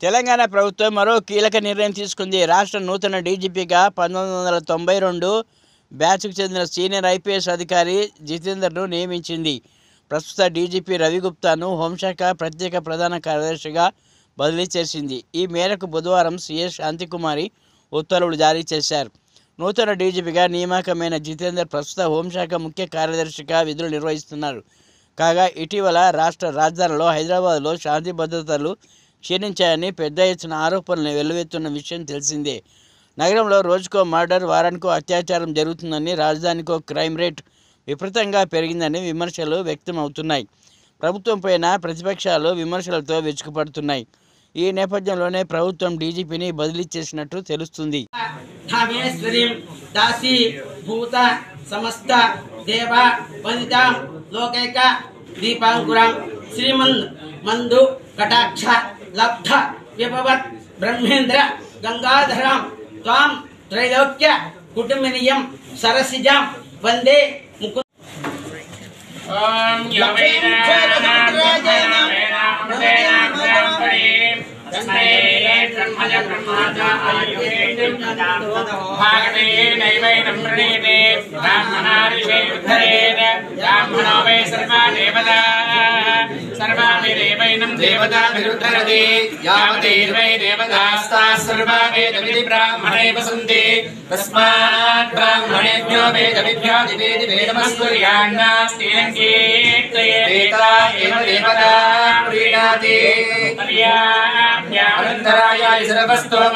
తెలంగాణ ప్రభుత్వం మరో కీలక నిర్ణయం తీసుకుంది. రాష్ట్ర నూతన డీజీపీగా 1992 బ్యాచ్కు చెందిన సీనియర్ ఐపీఎస్ అధికారి జితేందర్ను నియమించింది. ప్రస్తుత డీజీపీ రవిగుప్తాను హోంశాఖ ప్రత్యేక ప్రధాన కార్యదర్శిగా బదిలీ చేసింది. ఈ మేరకు బుధవారం సీఎస్ శాంతికుమారి ఉత్తర్వులు జారీ చేశారు. నూతన డీజీపీగా నియామకమైన జితేందర్ ప్రస్తుత హోంశాఖ ముఖ్య కార్యదర్శిగా విధులు నిర్వహిస్తున్నారు. కాగా ఇటీవల రాష్ట్ర రాజధానిలో హైదరాబాద్లో శాంతి భద్రతలు క్షీణించాయని పెద్ద ఎత్తున ఆరోపణలు వెల్లువెత్తున్న విషయం తెలిసిందే. నగరంలో రోజుకో మర్డర్, వారానికో అత్యాచారం జరుగుతుందని, రాజధానికో క్రైమ్ రేట్ విపరీతంగా పెరిగిందని విమర్శలు వ్యక్తమవుతున్నాయి. ప్రభుత్వంపైన ప్రతిపక్షాలు విమర్శలతో విరుచుకుపడుతున్నాయి. ఈ నేపథ్యంలోనే ప్రభుత్వం డీజీపీని బదిలీ చేసినట్టు తెలుస్తుంది. మందు కటాక్ష లబ్ధ విభవత్ బ్రహ్మేంద్ర గంగాధరాం త్వాం త్రైలోక్య కుటుంబినియం సరసిజాం వందే ముకుంద. सर्वाभिरेवैनं देवताभिरुद्धरति यावदेवै देवतास्ताः सर्वा वेदविधि ब्राह्मणैव सन्ति तस्मात् ब्राह्मणेभ्यो वेदविभ्यो दिवे नमस्कुर्यान्नास्तेन कीर्तयेता एव देवता प्रीणाति पर्याप्य अनन्तरायाय सर्वस्तो